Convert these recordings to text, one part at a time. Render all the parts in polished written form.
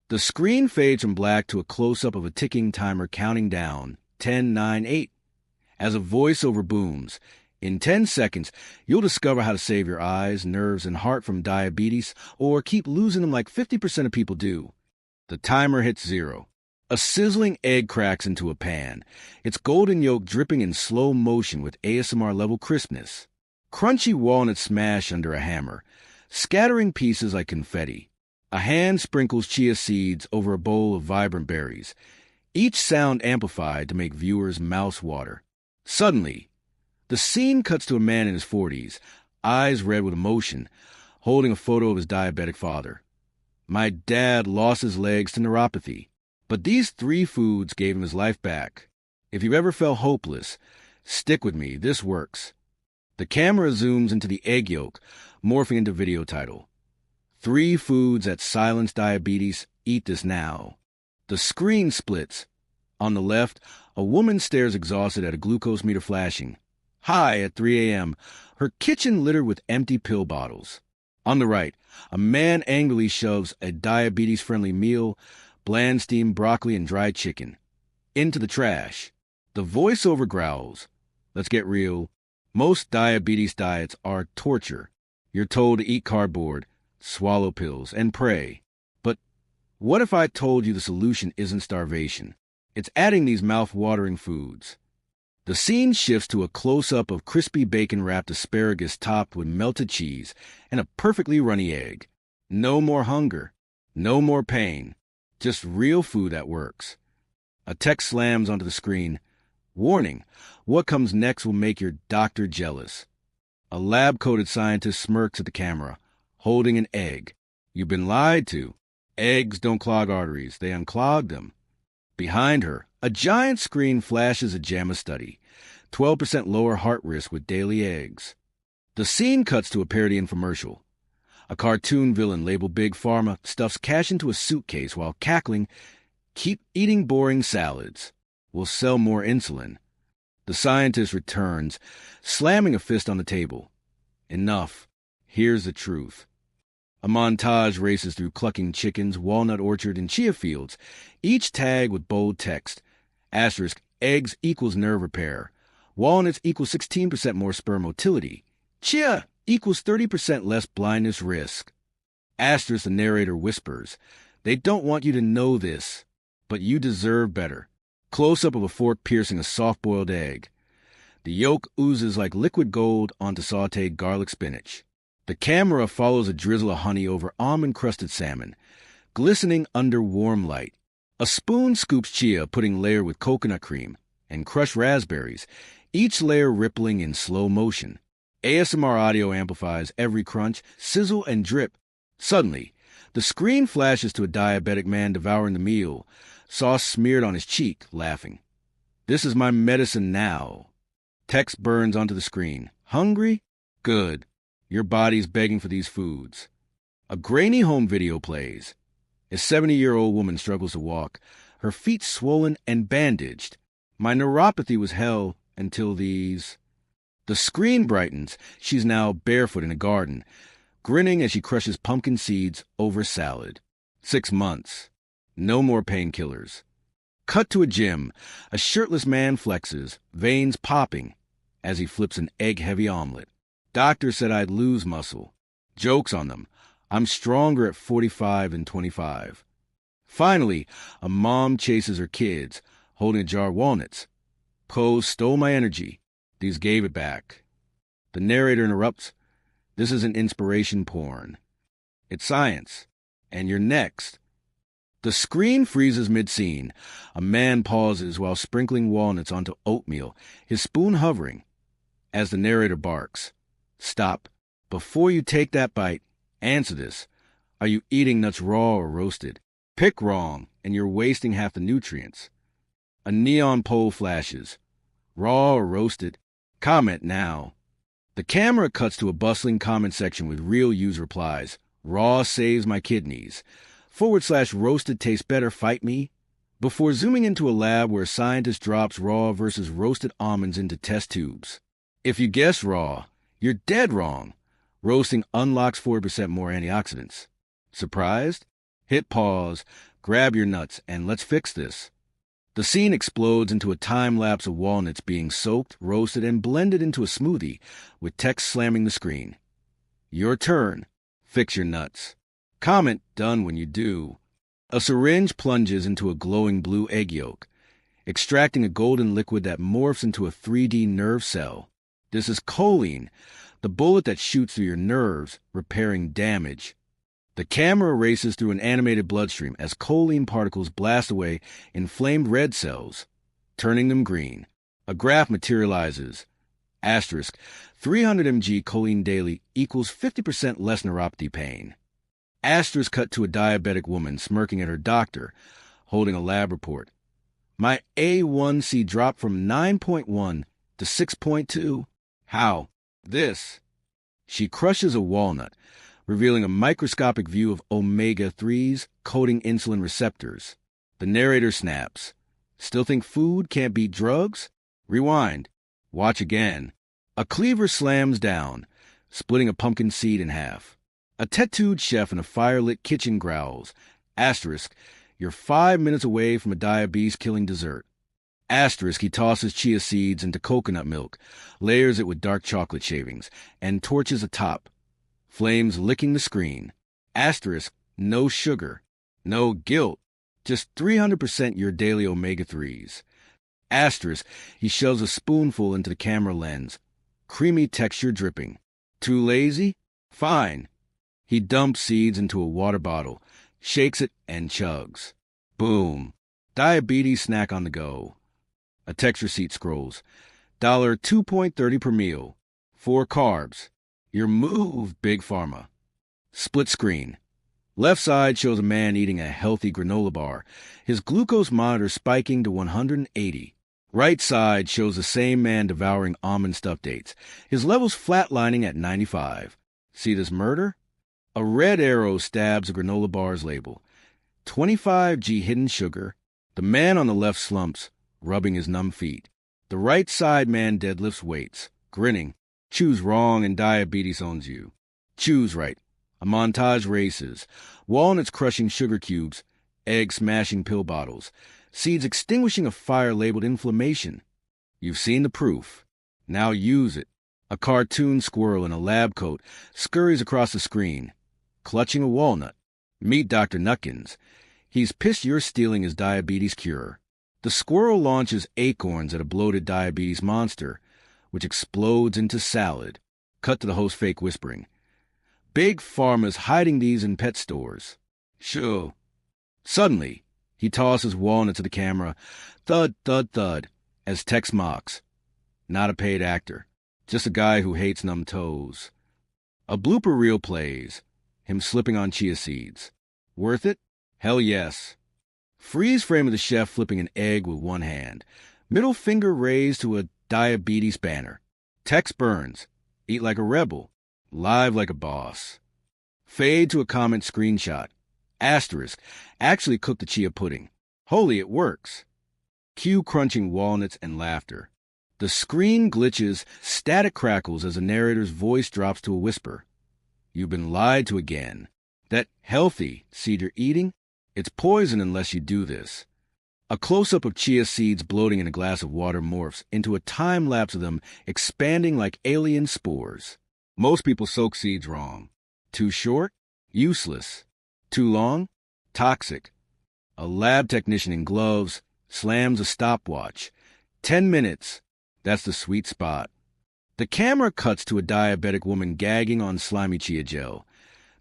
The screen fades from black to a close-up of a ticking timer counting down, 10, 9, 8. As a voiceover booms, in 10 seconds, you'll discover how to save your eyes, nerves, and heart from diabetes, or keep losing them like 50% of people do. The timer hits 0. A sizzling egg cracks into a pan, its golden yolk dripping in slow motion with ASMR-level crispness. Crunchy walnuts smash under a hammer, scattering pieces like confetti. A hand sprinkles chia seeds over a bowl of vibrant berries, each sound amplified to make viewers' mouths water. Suddenly, the scene cuts to a man in his 40s, eyes red with emotion, holding a photo of his diabetic father. My dad lost his legs to neuropathy, but these 3 foods gave him his life back. If you've ever felt hopeless, stick with me, this works. The camera zooms into the egg yolk, morphing into video title. 3 foods that silence diabetes, eat this now. The screen splits. On the left, a woman stares exhausted at a glucose meter flashing. High at 3 a.m., her kitchen littered with empty pill bottles. On the right, a man angrily shoves a diabetes-friendly meal, bland steamed broccoli and dried chicken, into the trash. The voiceover growls. Let's get real. Most diabetes diets are torture. You're told to eat cardboard, swallow pills, and pray. But what if I told you the solution isn't starvation? It's adding these mouth-watering foods. The scene shifts to a close-up of crispy bacon-wrapped asparagus topped with melted cheese and a perfectly runny egg. No more hunger. No more pain. Just real food that works. A text slams onto the screen. Warning, what comes next will make your doctor jealous. A lab-coated scientist smirks at the camera, holding an egg. You've been lied to. Eggs don't clog arteries, they unclog them. Behind her, a giant screen flashes a JAMA study, 12% lower heart risk with daily eggs. The scene cuts to a parody infomercial. A cartoon villain labeled Big Pharma stuffs cash into a suitcase while cackling, "Keep eating boring salads. We'll sell more insulin." The scientist returns, slamming a fist on the table. Enough. Here's the truth. A montage races through clucking chickens, walnut orchard, and chia fields, each tagged with bold text. Asterisk, eggs equals nerve repair. Walnuts equals 16% more sperm motility. Chia equals 30% less blindness risk. Asterisk, the narrator whispers. They don't want you to know this, but you deserve better. Close-up of a fork piercing a soft-boiled egg. The yolk oozes like liquid gold onto sautéed garlic spinach. The camera follows a drizzle of honey over almond-crusted salmon, glistening under warm light. A spoon scoops chia pudding layered with coconut cream and crushed raspberries, each layer rippling in slow motion. ASMR audio amplifies every crunch, sizzle, and drip. Suddenly, the screen flashes to a diabetic man devouring the meal, sauce smeared on his cheek, laughing. This is my medicine now. Text burns onto the screen. Hungry? Good. Your body's begging for these foods. A grainy home video plays. A 70-year-old woman struggles to walk, her feet swollen and bandaged. My neuropathy was hell until these. The screen brightens. She's now barefoot in a garden, grinning as she crushes pumpkin seeds over salad. 6 months. No more painkillers. Cut to a gym. A shirtless man flexes, veins popping, as he flips an egg-heavy omelet. Doctor said I'd lose muscle. Jokes on them. I'm stronger at 45 than 25. Finally, a mom chases her kids, holding a jar of walnuts. Pose stole my energy. These gave it back. The narrator interrupts. This isn't inspiration porn. It's science. And you're next. The screen freezes mid-scene. A man pauses while sprinkling walnuts onto oatmeal, his spoon hovering. As the narrator barks. Stop. Before you take that bite, answer this. Are you eating nuts raw or roasted? Pick wrong, and you're wasting half the nutrients. A neon pole flashes. Raw or roasted? Comment now. The camera cuts to a bustling comment section with real user replies. Raw saves my kidneys. /roasted tastes better, fight me. Before zooming into a lab where a scientist drops raw versus roasted almonds into test tubes. If you guess raw, you're dead wrong. Roasting unlocks 40% more antioxidants. Surprised? Hit pause, Grab your nuts and let's fix this. The scene explodes into a time-lapse of walnuts being soaked, roasted, and blended into a smoothie, with text slamming the screen. Your turn. Fix your nuts. Comment done when you do. A syringe plunges into a glowing blue egg yolk, extracting a golden liquid that morphs into a 3D nerve cell. This is choline, the bullet that shoots through your nerves, repairing damage. The camera races through an animated bloodstream as choline particles blast away inflamed red cells, turning them green. A graph materializes. Asterisk, 300 mg choline daily equals 50% less neuropathy pain. Asterisk cut to a diabetic woman smirking at her doctor, holding a lab report. My A1C dropped from 9.1 to 6.2. How? This. She crushes a walnut, revealing a microscopic view of omega-3s coating insulin receptors. The narrator snaps. Still think food can't beat drugs? Rewind. Watch again. A cleaver slams down, splitting a pumpkin seed in half. A tattooed chef in a fire-lit kitchen growls. Asterisk, you're 5 minutes away from a diabetes-killing dessert. Asterisk, he tosses chia seeds into coconut milk, layers it with dark chocolate shavings, and torches a top. Flames licking the screen. Asterisk, no sugar. No guilt. Just 300% your daily omega-3s. Asterisk, he shoves a spoonful into the camera lens. Creamy texture dripping. Too lazy? Fine. He dumps seeds into a water bottle, shakes it, and chugs. Boom. Diabetes snack on the go. A text receipt scrolls. $2.30 per meal. 4 carbs. Your move, Big Pharma. Split screen. Left side shows a man eating a healthy granola bar, his glucose monitor spiking to 180. Right side shows the same man devouring almond stuffed dates, his levels flatlining at 95. See this murder? A red arrow stabs a granola bar's label. 25g hidden sugar. The man on the left slumps, rubbing his numb feet. The right side man deadlifts weights, grinning. Choose wrong and diabetes owns you. Choose right. A montage races. Walnuts crushing sugar cubes. Eggs smashing pill bottles. Seeds extinguishing a fire labeled inflammation. You've seen the proof. Now use it. A cartoon squirrel in a lab coat scurries across the screen, clutching a walnut. Meet Dr. Nutkins. He's pissed you're stealing his diabetes cure. The squirrel launches acorns at a bloated diabetes monster, which explodes into salad. Cut to the host fake whispering. Big Pharma's hiding these in pet stores. Sure. Suddenly, he tosses walnuts to the camera. Thud, thud, thud, as Tex mocks. Not a paid actor. Just a guy who hates numb toes. A blooper reel plays. Him slipping on chia seeds. Worth it? Hell yes. Freeze frame of the chef flipping an egg with one hand. Middle finger raised to a diabetes banner. Tex burns. Eat like a rebel. Live like a boss. Fade to a comment screenshot. Asterisk. Actually cooked the chia pudding. Holy, it works. Cue crunching walnuts and laughter. The screen glitches, static crackles as the narrator's voice drops to a whisper. You've been lied to again. That healthy seed you're eating? It's poison unless you do this. A close-up of chia seeds bloating in a glass of water morphs into a time-lapse of them expanding like alien spores. Most people soak seeds wrong. Too short? Useless. Too long? Toxic. A lab technician in gloves slams a stopwatch. 10 minutes. That's the sweet spot. The camera cuts to a diabetic woman gagging on slimy chia gel,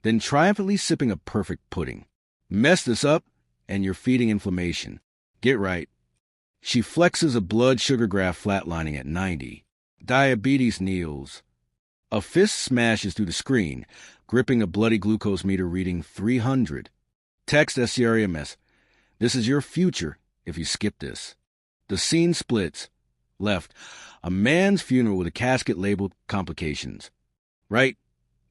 then triumphantly sipping a perfect pudding. Mess this up, and you're feeding inflammation. Get right. She flexes a blood sugar graph flatlining at 90. Diabetes kneels. A fist smashes through the screen, gripping a bloody glucose meter reading 300. Text SCRMS. This is your future if you skip this. The scene splits. Left. A man's funeral with a casket labeled complications. Right.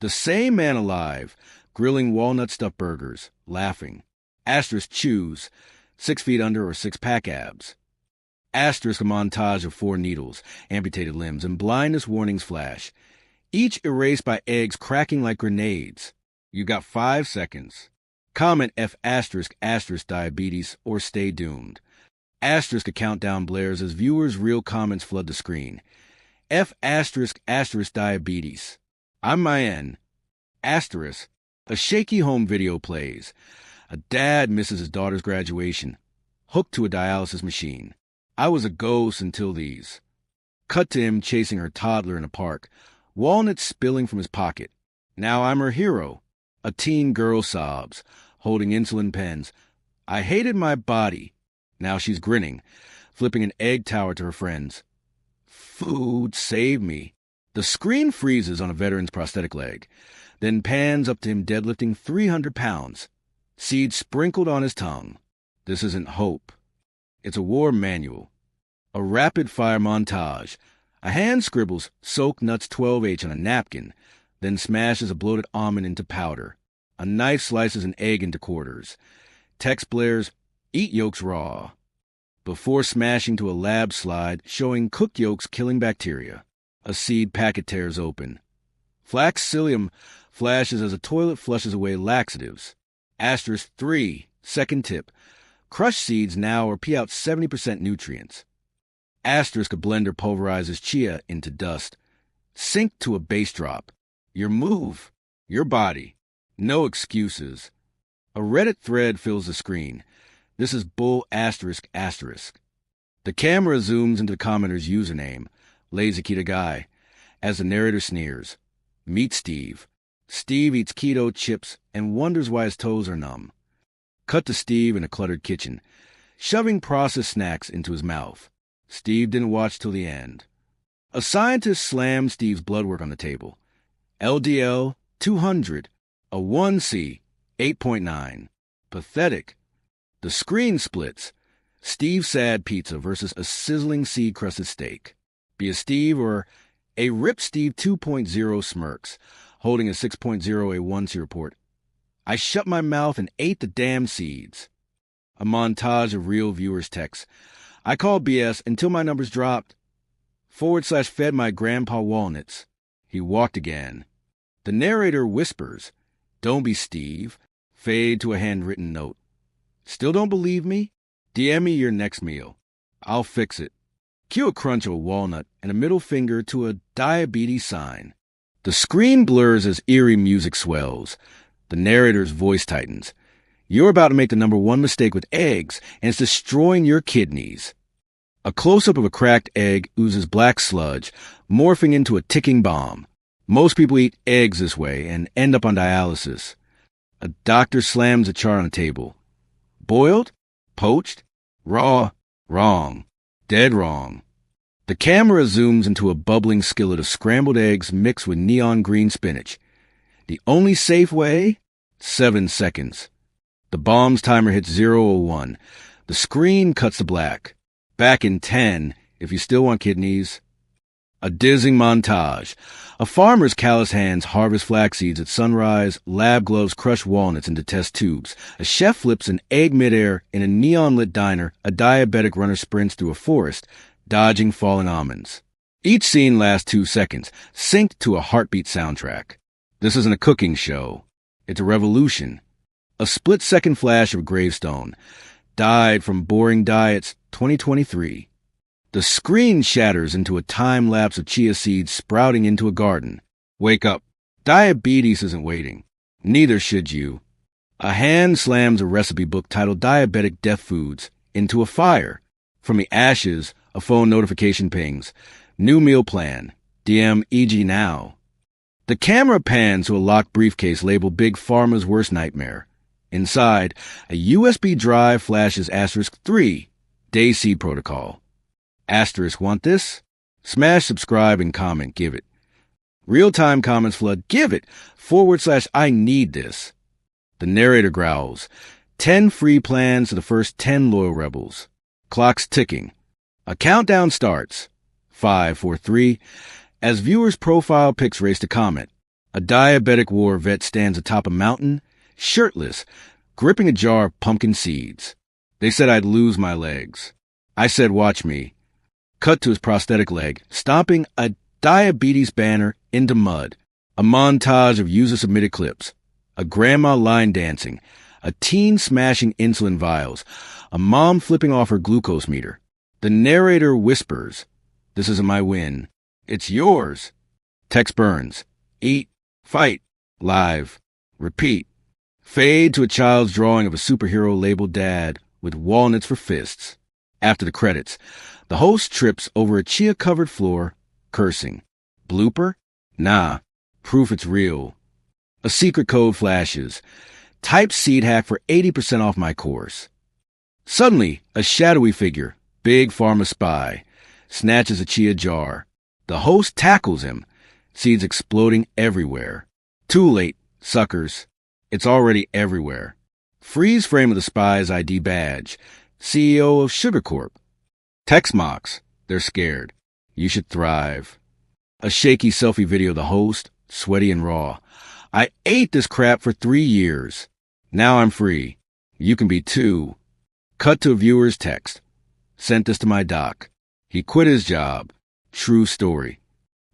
The same man alive, grilling walnut-stuffed burgers, laughing. Asterisk choose. 6 feet under or 6-pack abs. Asterisk a montage of 4 needles, amputated limbs, and blindness warnings flash. Each erased by eggs cracking like grenades. You got 5 seconds. Comment F asterisk asterisk diabetes or stay doomed. Asterisk a countdown blares as viewers' real comments flood the screen. F asterisk asterisk diabetes. I'm Mayen. Asterisk. A shaky home video plays. A dad misses his daughter's graduation. Hooked to a dialysis machine. I was a ghost until these. Cut to him chasing her toddler in a park. Walnuts spilling from his pocket. Now I'm her hero. A teen girl sobs, holding insulin pens. I hated my body. Now she's grinning, flipping an egg tower to her friends. Food, save me. The screen freezes on a veteran's prosthetic leg, then pans up to him deadlifting 300 pounds. Seeds sprinkled on his tongue. This isn't hope. It's a war manual. A rapid-fire montage. A hand scribbles soak nuts 12H on a napkin, then smashes a bloated almond into powder. A knife slices an egg into quarters. Text blares, eat yolks raw, before smashing to a lab slide showing cooked yolks killing bacteria. A seed packet tears open. Flax psyllium flashes as a toilet flushes away laxatives. Asterisk 3, second tip. Crushed seeds now or pee out 70% nutrients. Asterisk a blender pulverizes chia into dust. Sync to a bass drop. Your move. Your body. No excuses. A Reddit thread fills the screen. This is bull asterisk asterisk. The camera zooms into the commenter's username, Lazy Keto Guy, as the narrator sneers. Meet Steve. Steve eats keto chips and wonders why his toes are numb. Cut to Steve in a cluttered kitchen, shoving processed snacks into his mouth. Steve didn't watch till the end. A scientist slams Steve's blood work on the table. LDL 200, a 1C 8.9. Pathetic. The screen splits. Steve Sad Pizza versus a sizzling seed-crusted steak. Be a Steve or a Rip Steve 2.0 smirks, holding a 6.0 A1C report. I shut my mouth and ate the damn seeds. A montage of real viewers' texts. I called BS until my numbers dropped. / fed my grandpa walnuts. He walked again. The narrator whispers, don't be Steve. Fade to a handwritten note. Still don't believe me? DM me your next meal. I'll fix it. Cue a crunch of a walnut and a middle finger to a diabetes sign. The screen blurs as eerie music swells. The narrator's voice tightens. You're about to make the number one mistake with eggs, and it's destroying your kidneys. A close-up of a cracked egg oozes black sludge, morphing into a ticking bomb. Most people eat eggs this way and end up on dialysis. A doctor slams a chart on the table. Boiled? Poached? Raw? Wrong. Dead wrong. The camera zooms into a bubbling skillet of scrambled eggs mixed with neon green spinach. The only safe way? 7 seconds. The bomb's timer hits 0:01. The screen cuts to black. Back in 10, if you still want kidneys. A dizzying montage. A farmer's callous hands harvest flax seeds at sunrise, lab gloves crush walnuts into test tubes. A chef flips an egg midair in a neon-lit diner. A diabetic runner sprints through a forest, dodging falling almonds. Each scene lasts 2 seconds, synced to a heartbeat soundtrack. This isn't a cooking show. It's a revolution. A split-second flash of a gravestone. Died from boring diets, 2023. The screen shatters into a time lapse of chia seeds sprouting into a garden. Wake up. Diabetes isn't waiting. Neither should you. A hand slams a recipe book titled Diabetic Death Foods into a fire. From the ashes, a phone notification pings. New meal plan. DM EG now. The camera pans to a locked briefcase labeled Big Pharma's Worst Nightmare. Inside, a USB drive flashes asterisk 3, Day Seed Protocol. Asterisk want this? Smash subscribe and comment, give it. Real-time comments flood, give it, / I need this. The narrator growls, 10 free plans to the first 10 loyal rebels. Clock's ticking. A countdown starts. 5, 4, 3. As viewers' profile pics race to comment, a diabetic war vet stands atop a mountain, shirtless, gripping a jar of pumpkin seeds. They said I'd lose my legs. I said, watch me. Cut to his prosthetic leg, stomping a diabetes banner into mud. A montage of user-submitted clips. A grandma line dancing. A teen smashing insulin vials. A mom flipping off her glucose meter. The narrator whispers, "This isn't my win. It's yours." Text burns. Eat, fight, live, repeat. Fade to a child's drawing of a superhero labeled Dad with walnuts for fists. After the credits, the host trips over a chia-covered floor, cursing. Blooper? Nah. Proof it's real. A secret code flashes. Type seed hack for 80% off my course. Suddenly, a shadowy figure, big pharma spy, snatches a chia jar. The host tackles him, seeds exploding everywhere. Too late, suckers. It's already everywhere. Freeze frame of the spy's ID badge. CEO of Sugar Corp. Text mocks. They're scared. You should thrive. A shaky selfie video of the host, sweaty and raw. I ate this crap for 3 years. Now I'm free. You can be too. Cut to a viewer's text. Sent this to my doc. He quit his job. True story.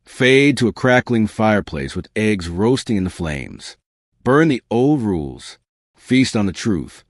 Fade to a crackling fireplace with eggs roasting in the flames. Burn the old rules. Feast on the truth.